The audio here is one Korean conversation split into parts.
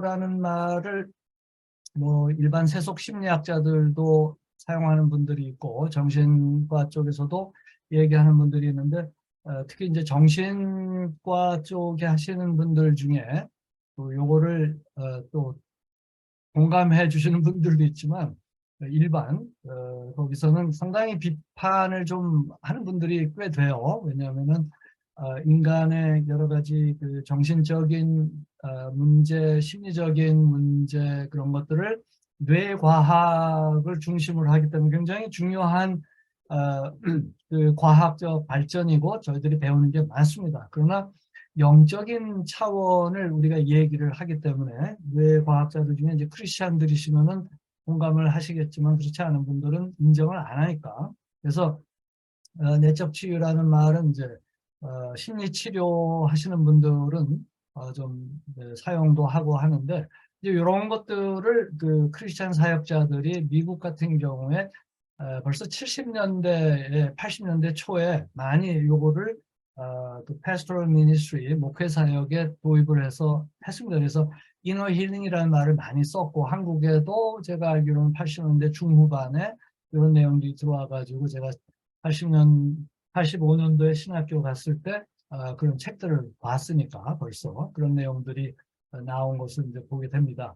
치유라는 말을 뭐 일반 세속 심리학자들도 사용하는 분들이 있고 정신과 쪽에서도 얘기하는 분들이 있는데 특히 이제 정신과 쪽에 하시는 분들 중에 또 요거를 또 공감해 주시는 분들도 있지만 일반 거기서는 상당히 비판을 좀 하는 분들이 꽤 돼요. 왜냐하면은 인간의 여러 가지 그 정신적인 문제, 심리적인 문제 그런 것들을 뇌과학을 중심으로 하기 때문에 굉장히 중요한 그 과학적 발전이고 저희들이 배우는 게 많습니다. 그러나 영적인 차원을 우리가 얘기를 하기 때문에 뇌과학자들 중에 이제 크리스찬들이시면은 공감을 하시겠지만 그렇지 않은 분들은 인정을 안 하니까. 그래서 내적 치유라는 말은 이제 심리 치료 하시는 분들은 좀 사용도 하고 하는데 이제 이런 것들을 그 크리스찬 사역자들이 미국 같은 경우에 벌써 70년대, 80년대 초에 많이 요거를 그 pastoral ministry, 목회 사역에 도입을 해서 했습니다. 그래서 이너 힐링이라는 말을 많이 썼고 한국에도 제가 알기로는 80년대 중후반에 이런 내용들이 들어와 가지고 제가 85년도에 신학교 갔을 때 그런 책들을 봤으니까 벌써 그런 내용들이 나온 것을 이제 보게 됩니다.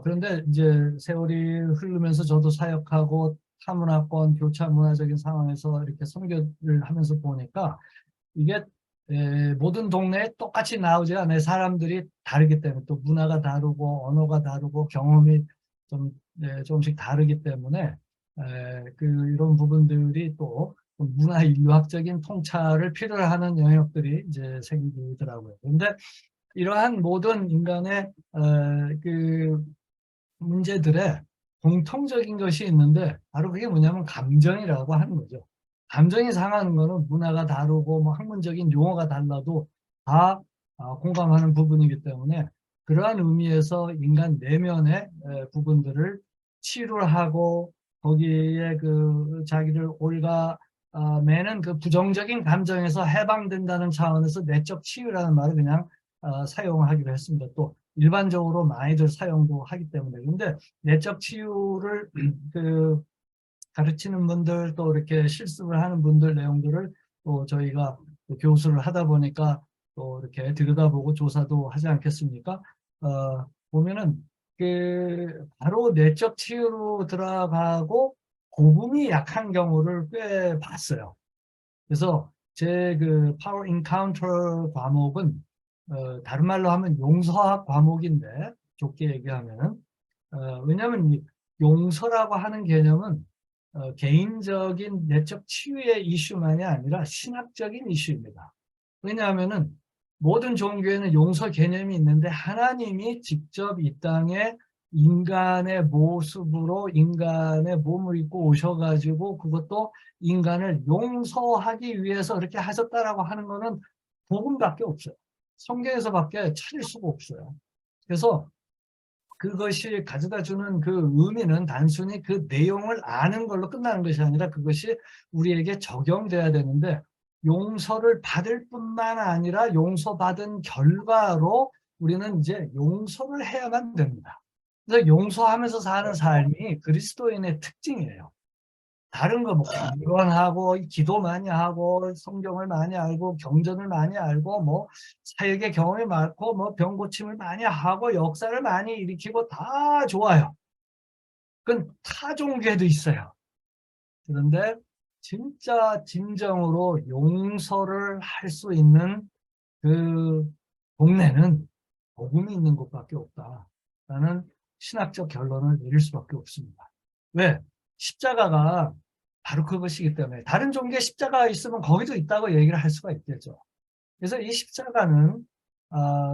그런데 이제 세월이 흐르면서 저도 사역하고 타문화권 교차 문화적인 상황에서 이렇게 선교를 하면서 보니까 이게 모든 동네에 똑같이 나오지 않아요. 사람들이 다르기 때문에 또 문화가 다르고 언어가 다르고 경험이 좀 조금씩 다르기 때문에 이런 부분들이 또 문화 인류학적인 통찰을 필요로 하는 영역들이 이제 생기더라고요. 그런데 이러한 모든 인간의 그 문제들의 공통적인 것이 있는데 바로 그게 뭐냐면 감정이라고 하는 거죠. 감정이 상하는 거는 문화가 다르고 뭐 학문적인 용어가 달라도 다 공감하는 부분이기 때문에 그러한 의미에서 인간 내면의 부분들을 치유를 하고 거기에 그 자기를 매는 그 부정적인 감정에서 해방된다는 차원에서 내적 치유라는 말을 그냥 사용하기로 했습니다. 또 일반적으로 많이들 사용도 하기 때문에. 근데 내적 치유를 그 가르치는 분들 또 이렇게 실습을 하는 분들 내용들을 또 저희가 또 교수를 하다 보니까 또 이렇게 들여다보고 조사도 하지 않겠습니까? 보면은 그 바로 내적 치유로 들어가고 복음이 약한 경우를 꽤 봤어요. 그래서 제 그 파워 인카운터 과목은 다른 말로 하면 용서학 과목인데 좋게 얘기하면은 왜냐하면 이 용서라고 하는 개념은 개인적인 내적 치유의 이슈만이 아니라 신학적인 이슈입니다. 왜냐하면은 모든 종교에는 용서 개념이 있는데 하나님이 직접 이 땅에 인간의 모습으로 인간의 몸을 입고 오셔가지고 그것도 인간을 용서하기 위해서 그렇게 하셨다라고 하는 것은 복음밖에 없어요. 성경에서밖에 찾을 수가 없어요. 그래서 그것이 가져다 주는 그 의미는 단순히 그 내용을 아는 걸로 끝나는 것이 아니라 그것이 우리에게 적용돼야 되는데 용서를 받을 뿐만 아니라 용서받은 결과로 우리는 이제 용서를 해야만 됩니다. 그래서 용서하면서 사는 삶이 그리스도인의 특징이에요. 다른 거 뭐 경건하고 기도 많이 하고 성경을 많이 알고 경전을 많이 알고 뭐 사역의 경험이 많고 뭐 병 고침을 많이 하고 역사를 많이 일으키고 다 좋아요. 그건 타 종교에도 있어요. 그런데 진짜 진정으로 용서를 할 수 있는 그 동네는 복음이 있는 곳밖에 없다라는 신학적 결론을 내릴 수밖에 없습니다. 왜? 십자가가 바로 그것이기 때문에 다른 종교에 십자가가 있으면 거기도 있다고 얘기를 할 수가 있겠죠. 그래서 이 십자가는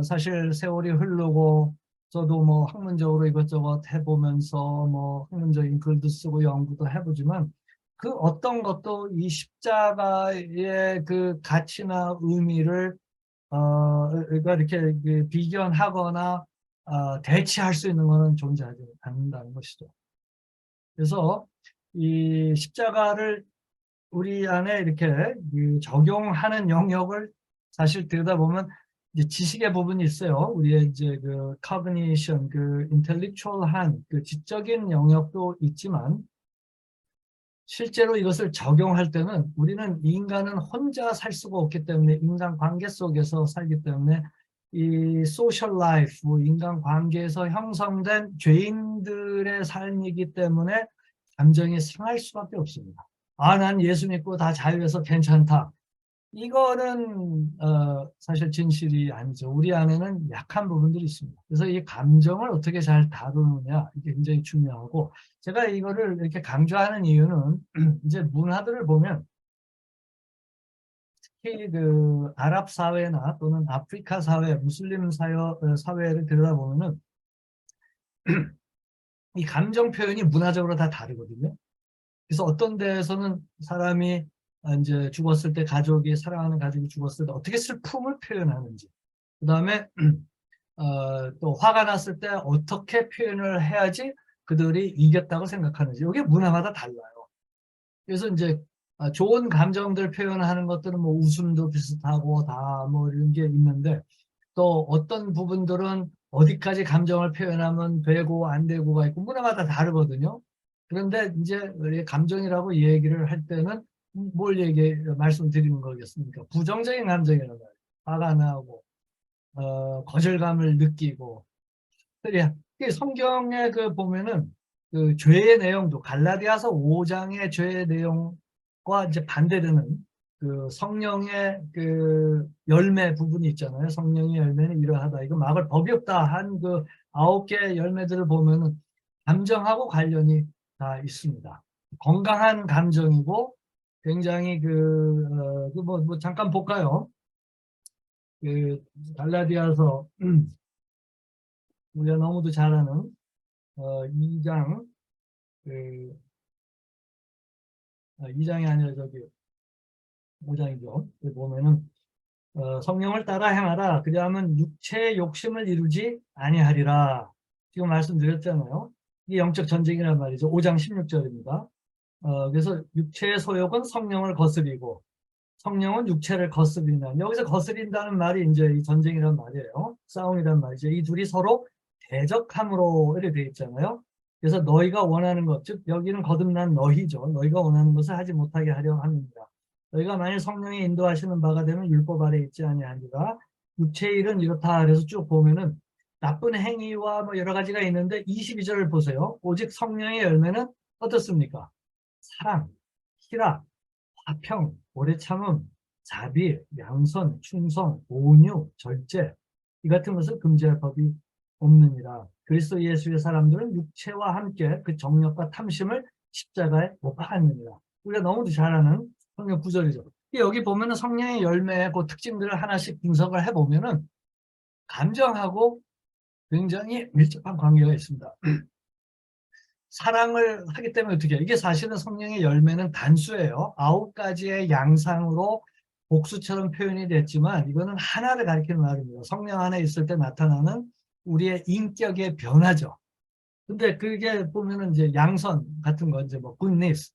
사실 세월이 흐르고 저도 뭐 학문적으로 이것저것 해보면서 뭐 학문적인 글도 쓰고 연구도 해보지만 그 어떤 것도 이 십자가의 그 가치나 의미를 그러니까 이렇게 그 비견하거나 대치할 수 있는 것은 존재하지 않는다는 것이죠. 그래서 이 십자가를 우리 안에 이렇게 적용하는 영역을 사실 들여다보면 이제 지식의 부분이 있어요. 우리의 이제 그 cognition, 그 intellectual한 그 지적인 영역도 있지만 실제로 이것을 적용할 때는 우리는 인간은 혼자 살 수가 없기 때문에 인간 관계 속에서 살기 때문에 이 소셜 라이프, 인간 관계에서 형성된 죄인들의 삶이기 때문에 감정이 상할 수밖에 없습니다. 아, 난 예수 믿고 다 자유해서 괜찮다. 이거는 사실 진실이 아니죠. 우리 안에는 약한 부분들이 있습니다. 그래서 이 감정을 어떻게 잘 다루느냐 이게 굉장히 중요하고 제가 이거를 이렇게 강조하는 이유는 이제 문화들을 보면 특히 그 아랍 사회나 또는 아프리카 사회, 무슬림 사회를 들여다보면은 이 감정 표현이 문화적으로 다 다르거든요. 그래서 어떤 데에서는 사람이 이제 죽었을 때 가족이 사랑하는 가족이 죽었을 때 어떻게 슬픔을 표현하는지 그다음에 또 화가 났을 때 어떻게 표현을 해야지 그들이 이겼다고 생각하는지 이게 문화마다 달라요. 그래서 이제 좋은 감정들 표현하는 것들은 뭐 웃음도 비슷하고 다 뭐 이런 게 있는데 또 어떤 부분들은 어디까지 감정을 표현하면 되고 안 되고가 있고 문화마다 다르거든요. 그런데 이제 우리 감정이라고 얘기를 할 때는 뭘 말씀드리는 거겠습니까? 부정적인 감정이라고 해요. 화가 나고 거절감을 느끼고 그래. 성경에 그 보면은 그 죄의 내용도 갈라디아서 5장의 죄의 내용과 이제 반대되는 그 성령의 그 열매 부분이 있잖아요. 성령의 열매는 이러하다. 이거 막을 법이 없다 한 그 9개 열매들을 보면은 감정하고 관련이 다 있습니다. 건강한 감정이고 굉장히 뭐 잠깐 볼까요? 그 갈라디아서 우리가 너무도 잘 아는 2장, 그, 2장이 아니라 저기 5장이죠. 보면은, 성령을 따라 행하라. 그리하면 육체의 욕심을 이루지 아니하리라. 지금 말씀드렸잖아요. 이게 영적 전쟁이란 말이죠. 5장 16절입니다. 그래서 육체의 소욕은 성령을 거스리고, 성령은 육체를 거스린다. 여기서 거스린다는 말이 이제 이 전쟁이란 말이에요. 싸움이란 말이죠. 이 둘이 서로 대적함으로 이렇게 되어 있잖아요. 그래서 너희가 원하는 것, 즉 여기는 거듭난 너희죠. 너희가 원하는 것을 하지 못하게 하려 합니다. 너희가 만일 성령이 인도하시는 바가 되면 율법 아래 있지 아니하니라. 육체의 일은 이렇다. 그래서 쭉 보면은 나쁜 행위와 뭐 여러 가지가 있는데 22절을 보세요. 오직 성령의 열매는 어떻습니까? 사랑, 희락, 화평, 오래 참음, 자비, 양선, 충성, 온유, 절제 이 같은 것을 금지할 법이 없느니라. 그리스도 예수의 사람들은 육체와 함께 그 정욕과 탐심을 십자가에 못 박았느니라. 우리가 너무도 잘 아는 성경 구절이죠. 여기 보면은 성령의 열매의 그 특징들을 하나씩 분석을 해보면은 감정하고 굉장히 밀접한 관계가 있습니다. 사랑을 하기 때문에 어떻게 해요? 이게 사실은 성령의 열매는 단수예요. 9가지의 양상으로 복수처럼 표현이 됐지만 이거는 하나를 가리키는 말입니다. 성령 안에 있을 때 나타나는 우리의 인격의 변화죠. 근데 그게 보면은 이제 양선 같은 거 이제 뭐 goodness,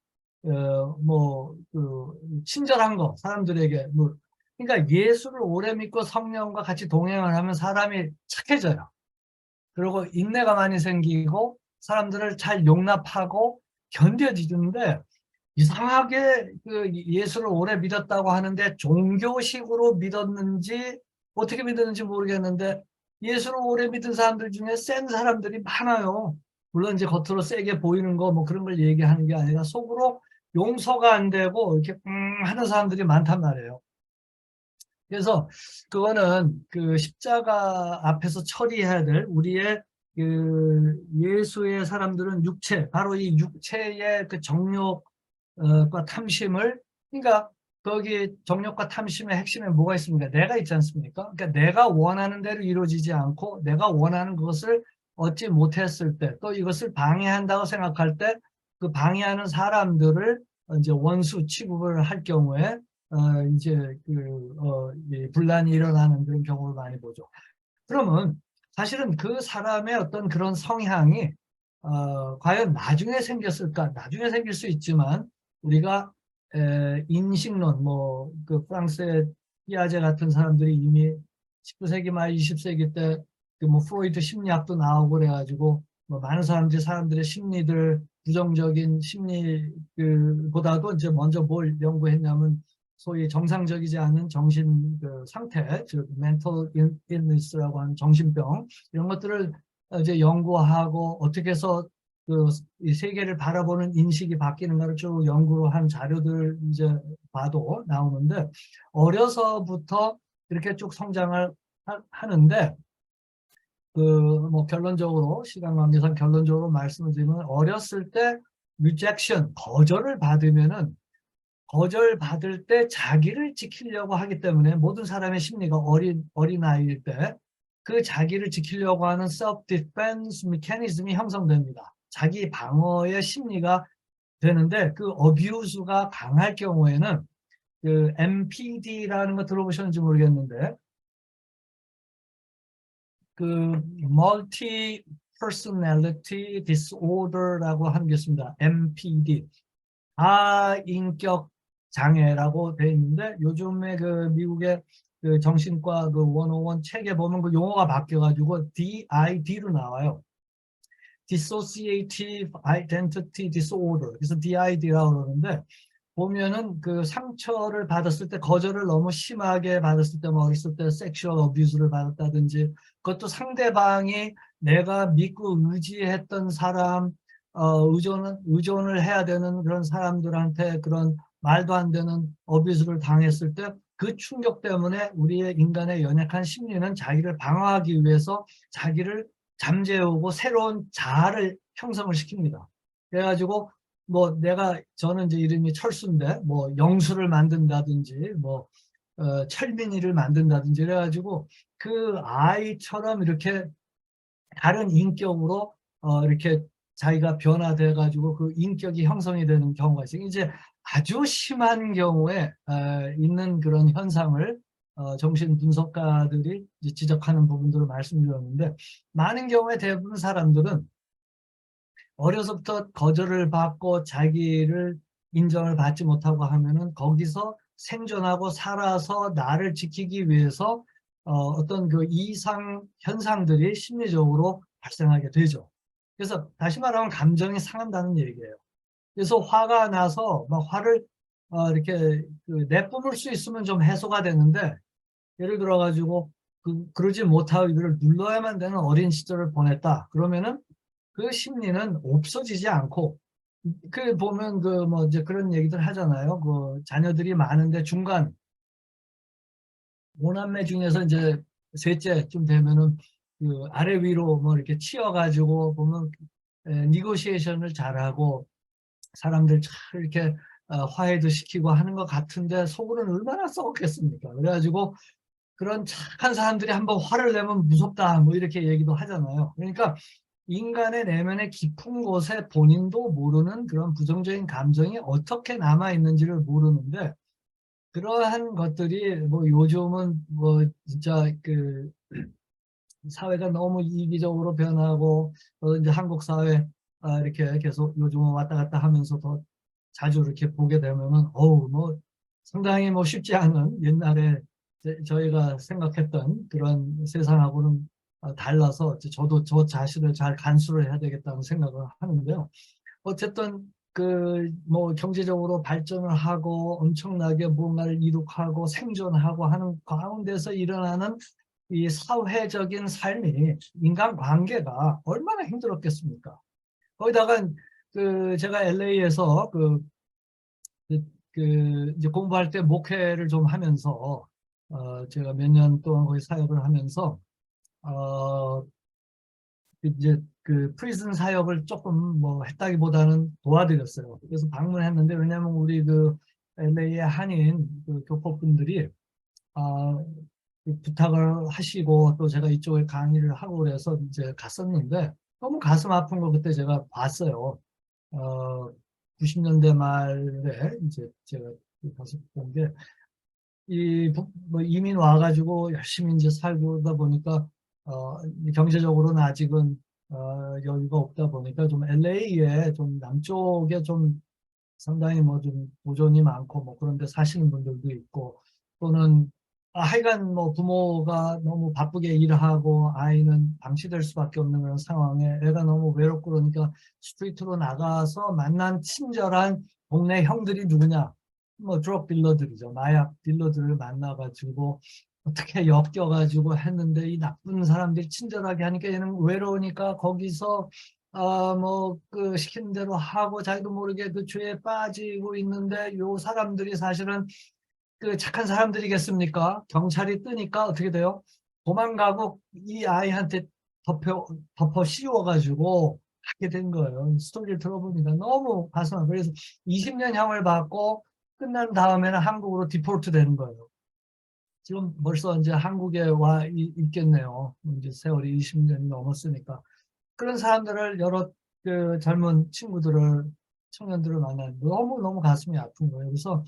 친절한 거 사람들에게 뭐 그러니까 예수를 오래 믿고 성령과 같이 동행을 하면 사람이 착해져요. 그리고 인내가 많이 생기고 사람들을 잘 용납하고 견뎌지는데 이상하게 그 예수를 오래 믿었다고 하는데 종교식으로 믿었는지 어떻게 믿었는지 모르겠는데 예수를 오래 믿은 사람들 중에 센 사람들이 많아요. 물론 이제 겉으로 세게 보이는 거 뭐 그런 걸 얘기하는 게 아니라 속으로 용서가 안 되고 이렇게 하는 사람들이 많단 말이에요. 그래서 그거는 그 십자가 앞에서 처리해야 될 우리의 그 예수의 사람들은 육체, 바로 이 육체의 그 정욕과 탐심을, 그러니까 거기 정욕과 탐심의 핵심에 뭐가 있습니까? 내가 있지 않습니까? 그러니까 내가 원하는 대로 이루어지지 않고 내가 원하는 것을 얻지 못했을 때, 또 이것을 방해한다고 생각할 때 그 방해하는 사람들을 이제 원수 취급을 할 경우에 이제 분란이 일어나는 그런 경우를 많이 보죠. 그러면 사실은 그 사람의 어떤 그런 성향이 과연 나중에 생겼을까? 나중에 생길 수 있지만 우리가 인식론, 뭐 그 프랑스의 피아제 같은 사람들이 이미 19세기 말 20세기 때 그 뭐 프로이트 심리학도 나오고 그래가지고 뭐 많은 사람들의 심리들 부정적인 심리 그보다도 이제 먼저 뭘 연구했냐면 소위 정상적이지 않은 정신 그 상태, 즉 mental illness라고 하는 정신병 이런 것들을 이제 연구하고 어떻게 해서 그 이 세계를 바라보는 인식이 바뀌는가를 쭉 연구를 한 자료들 이제 봐도 나오는데 어려서부터 이렇게 쭉 성장을 하는데 그 뭐 결론적으로 시간 관계상 결론적으로 말씀을 드리면 어렸을 때 rejection 거절을 받으면은 거절받을 때 자기를 지키려고 하기 때문에 모든 사람의 심리가 어린아이일 때 그 자기를 지키려고 하는 self-defense mechanism이 형성됩니다. 자기 방어의 심리가 되는데 그 어뷰스가 강할 경우에는 그 MPD라는 거 들어보셨는지 모르겠는데 그 multi personality disorder라고 하는 게 있습니다. MPD. 다인격 장애라고 되어 있는데 요즘에 그 미국의 그 정신과 그 101 책에 보면 그 용어가 바뀌어가지고 DID로 나와요. Dissociative Identity Disorder. 그래서 DID라고 그러는데 보면은 그 상처를 받았을 때 거절을 너무 심하게 받았을 때 뭐 어렸을 때 섹슈얼 어뷰즈를 받았다든지 그것도 상대방이 내가 믿고 의지했던 사람 의존을 해야 되는 그런 사람들한테 그런 말도 안 되는 어뷰즈를 당했을 때 그 충격 때문에 우리의 인간의 연약한 심리는 자기를 방어하기 위해서 자기를 잠재우고 새로운 자아를 형성을 시킵니다. 그래가지고 뭐 저는 이제 이름이 철수인데 뭐 영수를 만든다든지 뭐 철민이를 만든다든지 그래가지고 그 아이처럼 이렇게 다른 인격으로 이렇게 자기가 변화돼 가지고 그 인격이 형성이 되는 경우가 있어요. 이제 아주 심한 경우에 있는 그런 현상을 정신 분석가들이 이제 지적하는 부분들을 말씀드렸는데 많은 경우에 대부분 사람들은 어려서부터 거절을 받고 자기를 인정을 받지 못하고 하면은 거기서 생존하고 살아서 나를 지키기 위해서 어떤 그 이상 현상들이 심리적으로 발생하게 되죠. 그래서 다시 말하면 감정이 상한다는 얘기예요. 그래서 화가 나서 막 화를 이렇게 그 내뿜을 수 있으면 좀 해소가 되는데 예를 들어 가지고 그러지 못하고 이거를 눌러야만 되는 어린 시절을 보냈다. 그러면은 그 심리는 없어지지 않고 그 보면 그 뭐 이제 그런 얘기들 하잖아요. 그 자녀들이 많은데 중간 오남매 중에서 이제 셋째쯤 되면은 그 아래 위로 뭐 이렇게 치여가지고 보면 니고시에이션을 잘하고 사람들 잘 이렇게 화해도 시키고 하는 것 같은데 속으로는 얼마나 썩었겠습니까? 그래가지고 그런 착한 사람들이 한번 화를 내면 무섭다 뭐 이렇게 얘기도 하잖아요. 그러니까 인간의 내면의 깊은 곳에 본인도 모르는 그런 부정적인 감정이 어떻게 남아 있는지를 모르는데 그러한 것들이 뭐 요즘은 뭐 진짜 그 사회가 너무 이기적으로 변하고 이제 한국 사회 이렇게 계속 요즘은 왔다 갔다 하면서 더 자주 이렇게 보게 되면은 어우 뭐 상당히 뭐 쉽지 않은 옛날에 저희가 생각했던 그런 세상하고는 달라서 저도 저 자신을 잘 간수를 해야 되겠다는 생각을 하는데요. 어쨌든 그 뭐 경제적으로 발전을 하고 엄청나게 뭔가를 이룩하고 생존하고 하는 가운데서 일어나는 이 사회적인 삶이 인간관계가 얼마나 힘들었겠습니까? 거기다가 그 제가 LA에서 이제 공부할 때 목회를 좀 하면서 제가 몇 년 동안 거기 사역을 하면서 어 이제 그 프리즌 사역을 조금 뭐 했다기보다는 도와드렸어요. 그래서 방문했는데 왜냐하면 우리 그 LA의 한인 그 교포분들이 아, 부탁을 하시고 또 제가 이쪽에 강의를 하고 그래서 이제 갔었는데 너무 가슴 아픈 걸 그때 제가 봤어요. 어, 90년대 말에 이제 제가 가서 본 게 뭐 이민 와가지고 열심히 이제 살다 보니까 경제적으로는 아직은 여유가 없다 보니까 좀 LA에 좀 남쪽에 좀 상당히 뭐 좀 도전이 많고 뭐 그런 데 사시는 분들도 있고 또는 하여간 뭐 부모가 너무 바쁘게 일하고 아이는 방치될 수밖에 없는 그런 상황에 애가 너무 외롭고 그러니까 스트리트로 나가서 만난 친절한 동네 형들이 누구냐? 뭐 드럭 딜러들이죠. 마약 딜러들을 만나가지고 어떻게 엮여가지고 했는데 이 나쁜 사람들이 친절하게 하니까 얘는 외로우니까 거기서 뭐 그 시키는 대로 하고 자기도 모르게 그 죄에 빠지고 있는데 요 사람들이 사실은 그 착한 사람들이겠습니까? 경찰이 뜨니까 어떻게 돼요? 도망가고 이 아이한테 덮어 씌워가지고 하게 된 거예요. 스토리를 들어보니까 너무 가슴 아파요. 그래서 20년형을 받고 끝난 다음에는 한국으로 디폴트 되는 거예요. 지금 벌써 이제 한국에 와 있겠네요. 이제 세월이 20년이 넘었으니까. 그런 사람들을 여러 그 젊은 친구들을, 청년들을 만나는 너무너무 가슴이 아픈 거예요. 그래서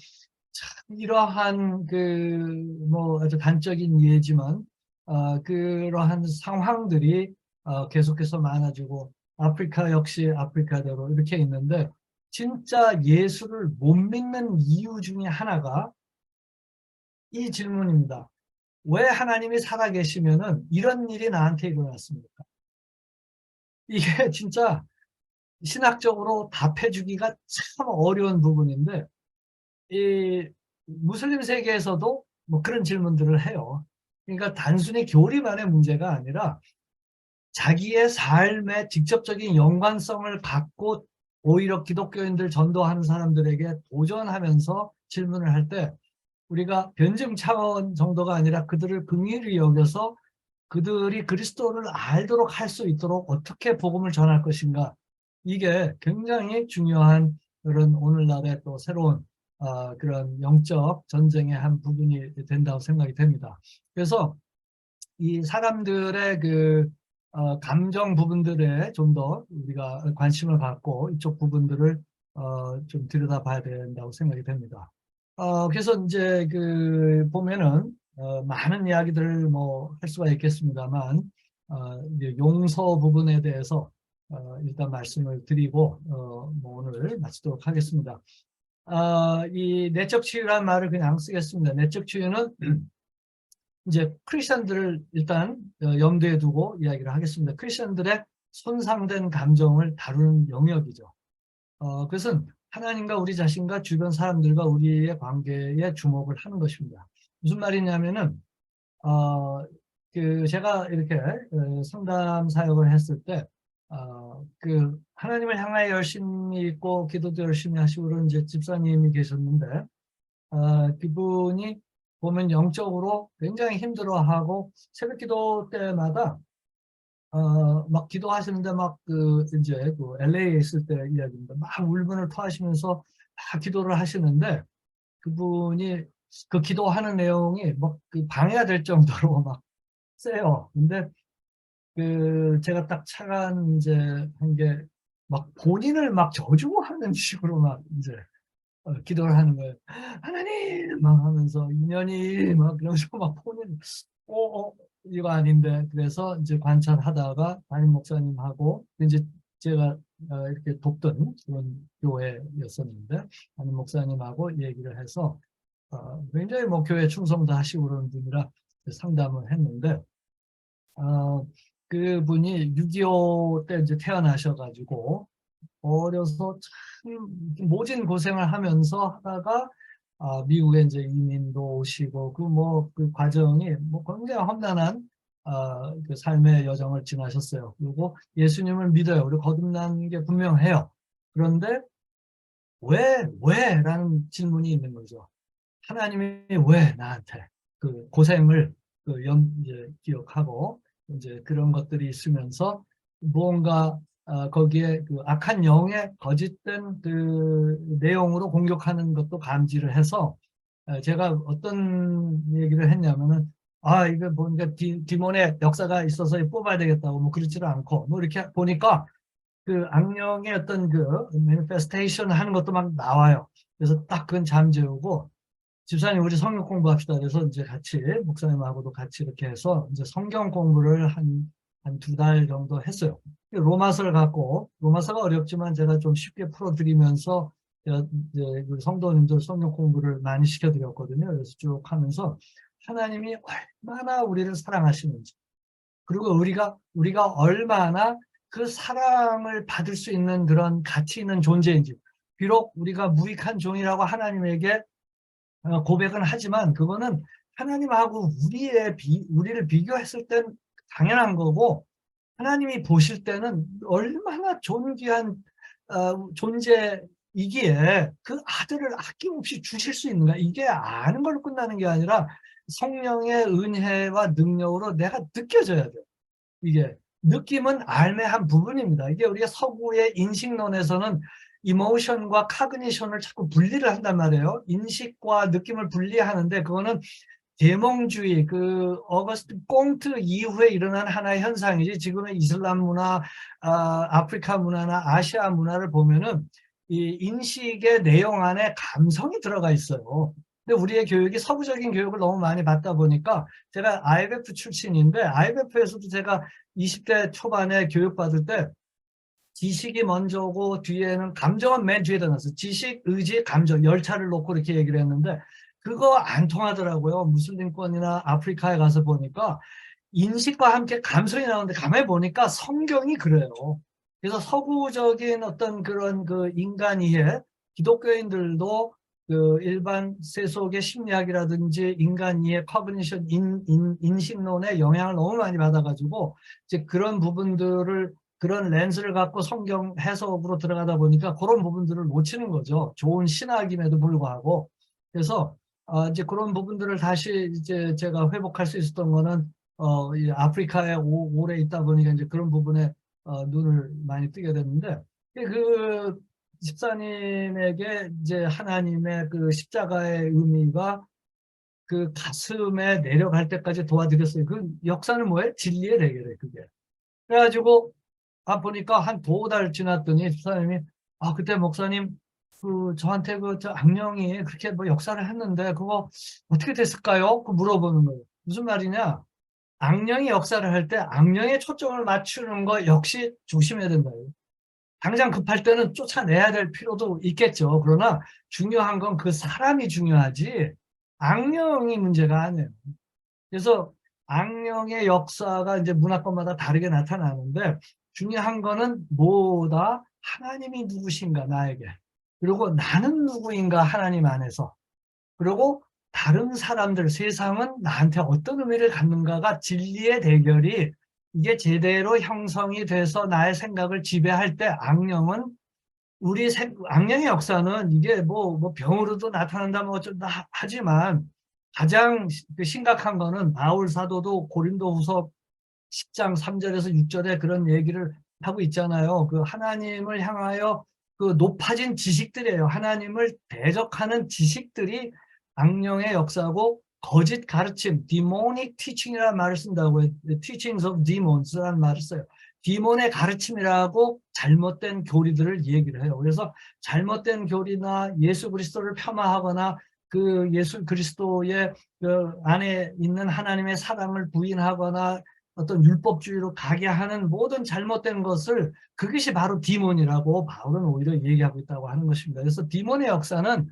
참 이러한 그 뭐 아주 단적인 예지만 그러한 상황들이 계속해서 많아지고 아프리카 역시 아프리카대로 이렇게 있는데 진짜 예수를 못 믿는 이유 중에 하나가 이 질문입니다. 왜 하나님이 살아계시면은 이런 일이 나한테 일어났습니까? 이게 진짜 신학적으로 답해주기가 참 어려운 부분인데 이 무슬림 세계에서도 뭐 그런 질문들을 해요. 그러니까 단순히 교리만의 문제가 아니라 자기의 삶에 직접적인 연관성을 갖고 오히려 기독교인들 전도하는 사람들에게 도전하면서 질문을 할 때 우리가 변증 차원 정도가 아니라 그들을 긍휼히 여겨서 그들이 그리스도를 알도록 할 수 있도록 어떻게 복음을 전할 것인가. 이게 굉장히 중요한 그런 오늘날의 또 새로운 그런 영적 전쟁의 한 부분이 된다고 생각이 됩니다. 그래서 이 사람들의 그 감정 부분들에 좀 더 우리가 관심을 갖고 이쪽 부분들을 좀 들여다봐야 된다고 생각이 됩니다. 그래서 이제 그 보면은 많은 이야기들을 뭐 할 수가 있겠습니다만 이제 용서 부분에 대해서 일단 말씀을 드리고 뭐 오늘 마치도록 하겠습니다. 이 내적 치유라는 말을 그냥 쓰겠습니다. 내적 치유는 이제 크리스천들을 일단 염두에 두고 이야기를 하겠습니다. 크리스천들의 손상된 감정을 다루는 영역이죠. 그것은 하나님과 우리 자신과 주변 사람들과 우리의 관계에 주목을 하는 것입니다. 무슨 말이냐면은 그 제가 이렇게 상담 사역을 했을 때 그 하나님을 향하여 열심히 있고 기도도 열심히 하시고 그런 이제 집사님이 계셨는데 그분이 보면 영적으로 굉장히 힘들어하고 새벽 기도 때마다 막 기도하시는데 막 그 이제 그 LA에 있을 때 이야기입니다. 막 울분을 토하시면서 막 기도를 하시는데 그분이 그 기도하는 내용이 막 그 방해가 될 정도로 막 세요. 근데 그 제가 딱 차관 이제 한 게 막 본인을 막 저주하는 식으로 막 이제 기도를 하는 거예요. 하나님 막 하면서 인연이 막 그러면서 막 본인 이거 아닌데 그래서 이제 관찰하다가 담임 목사님하고 이제 제가 이렇게 돕던 그런 교회였었는데 담임 목사님하고 얘기를 해서 굉장히 뭐 교회 충성도 하시고 그러는 분이라 상담을 했는데 그분이 6.25 때 이제 태어나셔가지고 어려서 참 모진 고생을 하면서 하다가 미국에 이제 이민도 오시고 그 뭐 그 과정이 뭐 굉장히 험난한 그 삶의 여정을 지나셨어요. 그리고 예수님을 믿어요. 그리고 거듭난 게 분명해요. 그런데 왜라는 질문이 있는 거죠. 하나님이 왜 나한테 그 고생을 이제 기억하고 이제 그런 것들이 있으면서 무언가 거기에 그 악한 영의 거짓된 그 내용으로 공격하는 것도 감지를 해서 제가 어떤 얘기를 했냐면은 이거 보니까 디몬의 역사가 있어서 뽑아야 되겠다고 뭐 그렇지는 않고 뭐 이렇게 보니까 그 악령의 어떤 그 매니페스테이션 하는 것도 막 나와요. 그래서 딱 그건 잠재우고 집사님 우리 성경 공부합시다. 그래서 이제 같이 목사님하고도 같이 이렇게 해서 이제 성경 공부를 한 2달 정도 했어요. 로마서를 갖고 로마서가 어렵지만 제가 좀 쉽게 풀어드리면서 이제 성도님들 성경 공부를 많이 시켜드렸거든요. 그래서 쭉 하면서 하나님이 얼마나 우리를 사랑하시는지, 그리고 우리가 얼마나 그 사랑을 받을 수 있는 그런 가치 있는 존재인지. 비록 우리가 무익한 종이라고 하나님에게 고백은 하지만, 그거는 하나님하고 우리를 비교했을 땐 당연한 거고, 하나님이 보실 때는 얼마나 존귀한 존재이기에 그 아들을 아낌없이 주실 수 있는가, 이게 아는 걸로 끝나는 게 아니라 성령의 은혜와 능력으로 내가 느껴져야 돼요. 이게 느낌은 알매 한 부분입니다. 이게 우리가 서구의 인식론에서는 이모션과 카그니션을 자꾸 분리를 한단 말이에요. 인식과 느낌을 분리하는데, 그거는 계몽주의, 그 어거스트 꽁트 이후에 일어난 하나의 현상이지, 지금의 이슬람 문화, 아프리카 문화나 아시아 문화를 보면은 이 인식의 내용 안에 감성이 들어가 있어요. 근데 우리의 교육이 서구적인 교육을 너무 많이 받다 보니까, 제가 IMF 출신인데 IMF에서도 제가 20대 초반에 교육받을 때 지식이 먼저고 뒤에는 감정은 맨 뒤에다 놨어요. 지식, 의지, 감정, 열차를 놓고 이렇게 얘기를 했는데, 그거 안 통하더라고요. 무슬림권이나 아프리카에 가서 보니까 인식과 함께 감성이 나오는데, 가만히 보니까 성경이 그래요. 그래서 서구적인 어떤 그런 그 인간 이해, 기독교인들도 그 일반 세속의 심리학이라든지 인간 이해, 커그니션, 인식론의 영향을 너무 많이 받아가지고, 이제 그런 부분들을, 그런 렌즈를 갖고 성경 해석으로 들어가다 보니까 그런 부분들을 놓치는 거죠. 좋은 신학임에도 불구하고. 그래서 이제 그런 부분들을 다시 이제 제가 회복할 수 있었던 거는 이 아프리카에 오래 있다 보니까 이제 그런 부분에 눈을 많이 뜨게 됐는데, 그 집사님에게 이제 하나님의 그 십자가의 의미가 그 가슴에 내려갈 때까지 도와드렸어요. 그 역사는 뭐예요? 진리의 대결이에요, 그게. 그래가지고 보니까 한 2달 지났더니 집사님이, 그때 목사님 그 저한테 저 악령이 그렇게 뭐 역사를 했는데 그거 어떻게 됐을까요? 그 물어보는 거예요. 무슨 말이냐? 악령이 역사를 할 때 악령에 초점을 맞추는 거 역시 조심해야 된다. 당장 급할 때는 쫓아내야 될 필요도 있겠죠. 그러나 중요한 건 그 사람이 중요하지 악령이 문제가 아니에요. 그래서 악령의 역사가 이제 문화권마다 다르게 나타나는데, 중요한 거는 뭐다? 하나님이 누구신가 나에게. 그리고 나는 누구인가 하나님 안에서. 그리고 다른 사람들, 세상은 나한테 어떤 의미를 갖는가가 진리의 대결이, 이게 제대로 형성이 돼서 나의 생각을 지배할 때, 악령은 악령의 역사는 이게 뭐 병으로도 나타난다 뭐 어쩐다 하지만, 가장 심각한 거는 바울 사도도 고린도후서 10장 3절에서 6절에 그런 얘기를 하고 있잖아요. 그 하나님을 향하여 그 높아진 지식들이에요. 하나님을 대적하는 지식들이 악령의 역사고, 거짓 가르침, demonic teaching이라는 말을 쓴다고 해요. teachings of demons라는 말을 써요. 디몬의 가르침이라고 잘못된 교리들을 얘기를 해요. 그래서 잘못된 교리나 예수 그리스도를 폄하하거나 그 예수 그리스도의 그 안에 있는 하나님의 사랑을 부인하거나 어떤 율법주의로 가게 하는 모든 잘못된 것을, 그것이 바로 디몬이라고 바울은 오히려 얘기하고 있다고 하는 것입니다. 그래서 디몬의 역사는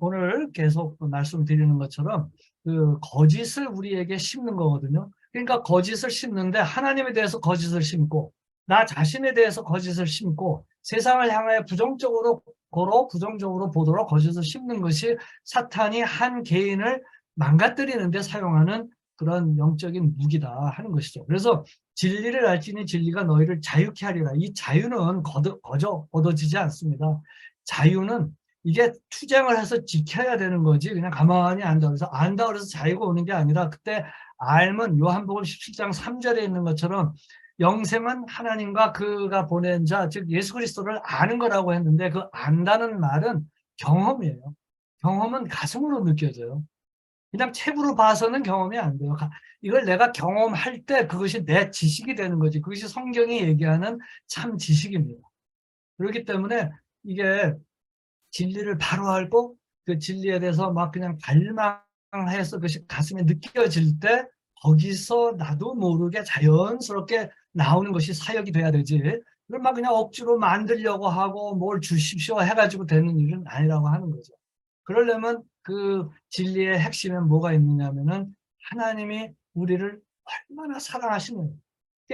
오늘 계속 말씀드리는 것처럼 그 거짓을 우리에게 심는 거거든요. 그러니까 거짓을 심는데, 하나님에 대해서 거짓을 심고 나 자신에 대해서 거짓을 심고 세상을 향하여 부정적으로 부정적으로 보도록 거짓을 심는 것이 사탄이 한 개인을 망가뜨리는 데 사용하는 그런 영적인 무기다 하는 것이죠. 그래서 진리를 알지니 진리가 너희를 자유케 하리라. 이 자유는 거저 얻어지지 않습니다. 자유는 이게 투쟁을 해서 지켜야 되는 거지, 그냥 가만히 안다 그래서 자유가 오는 게 아니라, 그때 알면 요한복음 17장 3절에 있는 것처럼 영생은 하나님과 그가 보낸 자, 즉 예수 그리스도를 아는 거라고 했는데, 그 안다는 말은 경험이에요. 경험은 가슴으로 느껴져요. 그냥 책으로 봐서는 경험이 안 돼요. 이걸 내가 경험할 때 그것이 내 지식이 되는 거지. 그것이 성경이 얘기하는 참 지식입니다. 그렇기 때문에 이게 진리를 바로 알고 그 진리에 대해서 막 그냥 갈망해서 그것이 가슴에 느껴질 때, 거기서 나도 모르게 자연스럽게 나오는 것이 사역이 돼야 되지, 그걸 막 그냥 억지로 만들려고 하고 뭘 주십시오 해가지고 되는 일은 아니라고 하는 거죠. 그러려면 그 진리의 핵심에 뭐가 있느냐면은 하나님이 우리를 얼마나 사랑하시는.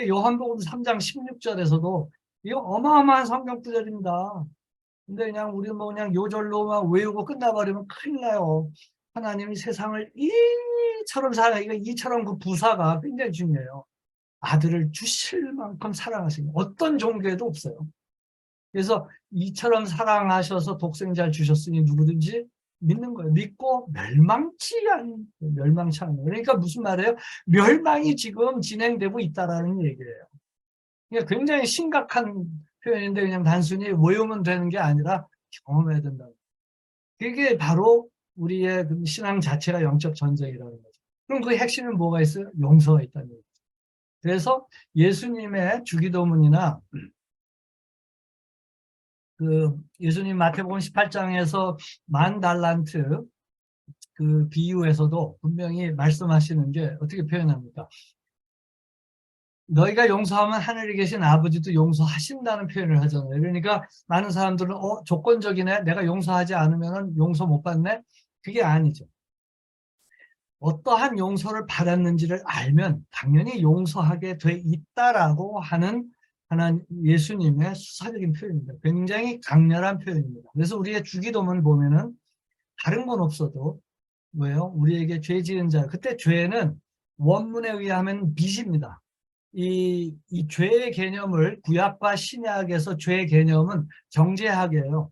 요한복음 3장 16절에서도 이거 어마어마한 성경 구절입니다. 근데 그냥 우리 뭐 그냥 요절로만 외우고 끝나버리면 큰일 나요. 하나님이 세상을 이처럼 사랑해. 이처럼 그 부사가 굉장히 중요해요. 아들을 주실 만큼 사랑하시는 어떤 종교에도 없어요. 그래서 이처럼 사랑하셔서 독생자를 주셨으니 누구든지 믿는 거예요. 믿고 멸망치 않는. 그러니까 무슨 말이에요? 멸망이 지금 진행되고 있다라는 얘기예요. 그러니까 굉장히 심각한 표현인데 그냥 단순히 외우면 되는 게 아니라 경험해야 된다. 그게 바로 우리의 그 신앙 자체가 영적 전쟁이라는 거죠. 그럼 그 핵심은 뭐가 있어요? 용서가 있다는 거죠. 그래서 예수님의 주기도문이나 그 예수님 마태복음 18장에서 만 달란트 그 비유에서도 분명히 말씀하시는 게 어떻게 표현합니까? 너희가 용서하면 하늘에 계신 아버지도 용서하신다는 표현을 하잖아요. 그러니까 많은 사람들은 조건적이네. 내가 용서하지 않으면 용서 못 받네. 그게 아니죠. 어떠한 용서를 받았는지를 알면 당연히 용서하게 돼 있다라고 하는 하나님 예수님의 수사적인 표현입니다. 굉장히 강렬한 표현입니다. 그래서 우리의 주기도문 보면은 다른 건 없어도 왜요? 우리에게 죄 지은 자. 그때 죄는 원문에 의하면 빚입니다. 이 죄의 개념을 구약과 신약에서 죄의 개념은 정제하게요.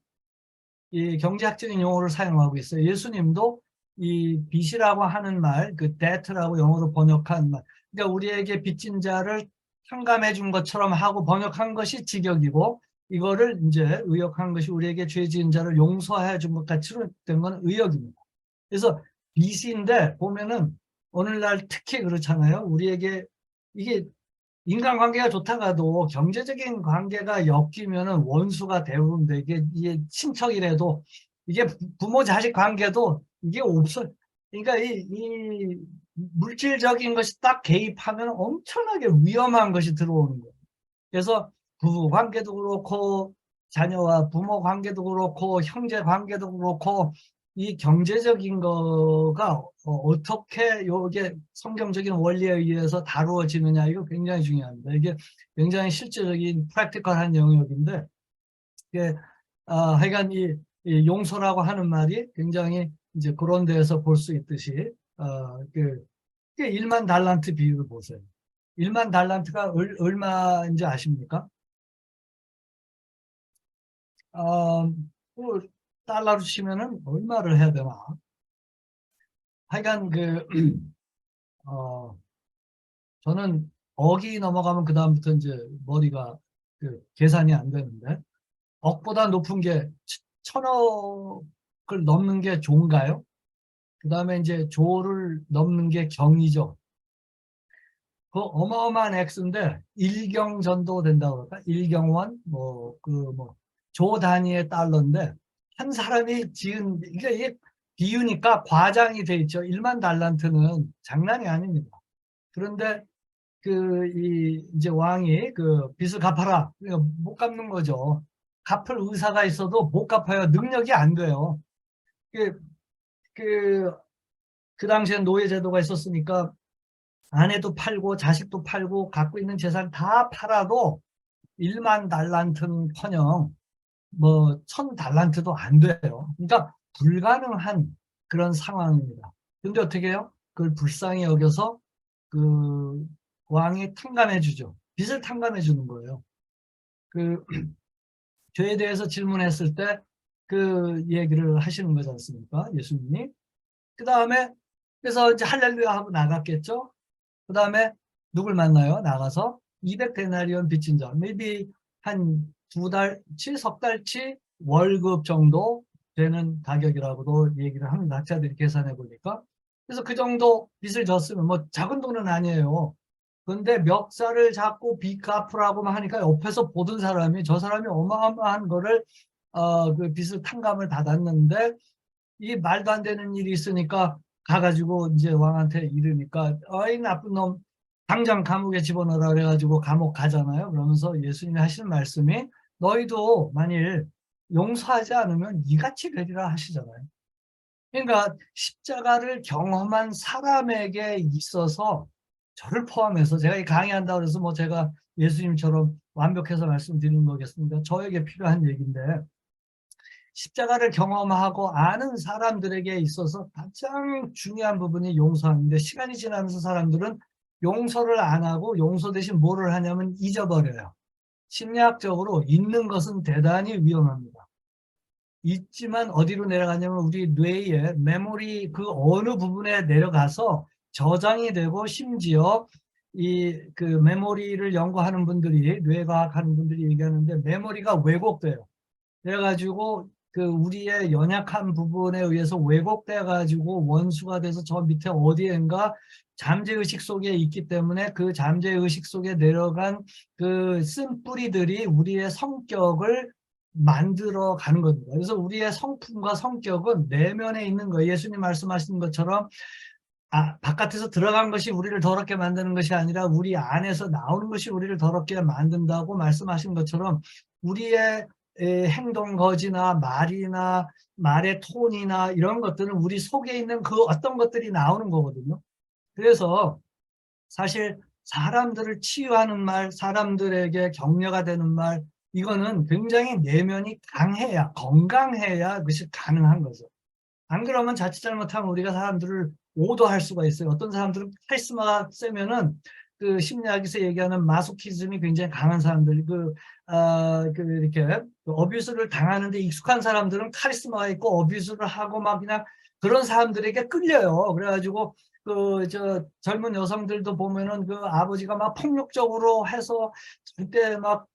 이 경제학적인 용어를 사용하고 있어요. 예수님도 이 빚이라고 하는 말, 그 debt라고 영어로 번역한 말, 그러니까 우리에게 빚진 자를 탕감해 준 것처럼 하고 번역한 것이 직역이고, 이거를 이제 의역한 것이 우리에게 죄 지은 자를 용서해 준 것 같이 된 건 의역입니다. 그래서 빚인데 보면은 오늘날 특히 그렇잖아요. 우리에게 이게 인간관계가 좋다가도 경제적인 관계가 엮이면은 원수가 대부분인데 이게 친척이라도 이게 부모 자식 관계도 이게 없어요. 그러니까 이 물질적인 것이 딱 개입하면 엄청나게 위험한 것이 들어오는 거예요. 그래서 부부 관계도 그렇고 자녀와 부모 관계도 그렇고 형제 관계도 그렇고 이 경제적인 거가 어떻게 요게 성경적인 원리에 의해서 다루어지느냐 이거 굉장히 중요합니다. 이게 굉장히 실제적인 프랙티컬한 영역인데 이게 하여간 이 용서라고 하는 말이 굉장히 이제 그런 데에서 볼 수 있듯이 그 1만 달란트 비율을 보세요. 1만 달란트가 얼마인지 아십니까? 어, 그 달러로 치면은 얼마를 해야 되나? 하여간 어, 저는 억이 넘어가면 그 다음부터 이제 머리가 계산이 안 되는데 억보다 높은 게 천억을 넘는 게 조인가요? 그 다음에 이제 조를 넘는 게 경이죠. 그 어마어마한 액수인데 일경 전도 된다고 그럴까? 일경원 조 단위의 달러인데 한 사람이 지은 이게 비유니까 과장이 돼 있죠. 1만 달란트는 장난이 아닙니다. 그런데 이제 왕이 그 빚을 갚아라. 그러니까 못 갚는 거죠. 갚을 의사가 있어도 못 갚아요. 능력이 안 돼요. 그, 그, 그 당시엔 노예제도가 있었으니까 아내도 팔고 자식도 팔고 갖고 있는 재산 다 팔아도 1만 달란트는커녕 뭐 1000달란트도 안 돼요. 그러니까 불가능한 그런 상황입니다. 근데 어떻게 해요? 그걸 불쌍히 여겨서 그 왕이 탕감해 주죠. 빚을 탕감해 주는 거예요. 그 죄에 대해서 질문했을 때 그 얘기를 하시는 거지 않습니까? 예수님이. 그 다음에 그래서 이제 할렐루야 하고 나갔겠죠. 그 다음에 누굴 만나요? 나가서 200데나리온 빚진 자, maybe 한 2달치, 석 달치 월급 정도 되는 가격이라고도 얘기를 합니다. 학자들이 계산해 보니까. 그래서 그 정도 빚을 졌으면 뭐 작은 돈은 아니에요. 그런데 멱살을 잡고 빚 갚으라고 하니까 옆에서 보던 사람이 저 사람이 어마어마한 거를 그 빚을 탕감을 받았는데 이 말도 안 되는 일이 있으니까 가가지고 이제 왕한테 이르니까 어이 나쁜 놈 당장 감옥에 집어넣으라 그래가지고 감옥 가잖아요. 그러면서 예수님이 하시는 말씀이 너희도 만일 용서하지 않으면 이같이 되리라 하시잖아요. 그러니까 십자가를 경험한 사람에게 있어서 저를 포함해서 제가 이 강의한다고 해서 뭐 제가 예수님처럼 완벽해서 말씀드리는 거겠습니까? 저에게 필요한 얘기인데 십자가를 경험하고 아는 사람들에게 있어서 가장 중요한 부분이 용서하는데 시간이 지나면서 사람들은 용서를 안 하고 용서 대신 뭐를 하냐면 잊어버려요. 심리학적으로 잊는 것은 대단히 위험합니다. 있지만 어디로 내려가냐면 우리 뇌의 메모리 그 어느 부분에 내려가서 저장이 되고 심지어 이 그 메모리를 연구하는 분들이 뇌과학 하는 분들이 얘기하는데 메모리가 왜곡돼요. 그래가지고 그 우리의 연약한 부분에 의해서 왜곡돼 가지고 원수가 돼서 저 밑에 어디엔가 잠재의식 속에 있기 때문에 그 잠재의식 속에 내려간 그 쓴뿌리들이 우리의 성격을 만들어 가는 겁니다. 그래서 우리의 성품과 성격은 내면에 있는 거예요. 예수님 말씀하신 것처럼 바깥에서 들어간 것이 우리를 더럽게 만드는 것이 아니라 우리 안에서 나오는 것이 우리를 더럽게 만든다고 말씀하신 것처럼 우리의 행동 거지나 말이나 말의 톤이나 이런 것들은 우리 속에 있는 그 어떤 것들이 나오는 거거든요. 그래서 사실 사람들을 치유하는 말, 사람들에게 격려가 되는 말, 이거는 굉장히 내면이 강해야, 건강해야 그것이 가능한 거죠. 안 그러면 자칫 잘못하면 우리가 사람들을 오도할 수가 있어요. 어떤 사람들은 카리스마가 세면은 그 심리학에서 얘기하는 마소키즘이 굉장히 강한 사람들, 이렇게 어뷰스를 당하는데 익숙한 사람들은 카리스마가 있고 어뷰스를 하고 막 그냥 그런 사람들에게 끌려요. 그래가지고 젊은 여성들도 보면은 그 아버지가 막 폭력적으로 해서 절대 막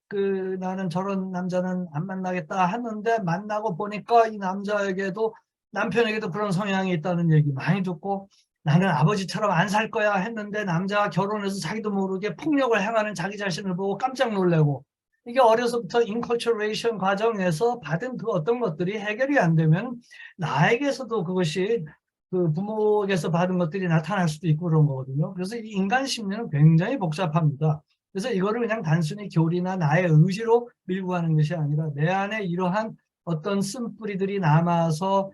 나는 저런 남자는 안 만나겠다 하는데 만나고 보니까 이 남자에게도 남편에게도 그런 성향이 있다는 얘기 많이 듣고 나는 아버지처럼 안 살 거야 했는데 남자가 결혼해서 자기도 모르게 폭력을 행하는 자기 자신을 보고 깜짝 놀래고 이게 어려서부터 인컬처레이션 과정에서 받은 그 어떤 것들이 해결이 안 되면 나에게서도 그것이 그 부모에게서 받은 것들이 나타날 수도 있고 그런 거거든요. 그래서 이 인간 심리는 굉장히 복잡합니다. 그래서 이거를 그냥 단순히 교리나 나의 의지로 밀고 가는 것이 아니라 내 안에 이러한 어떤 쓴뿌리들이 남아서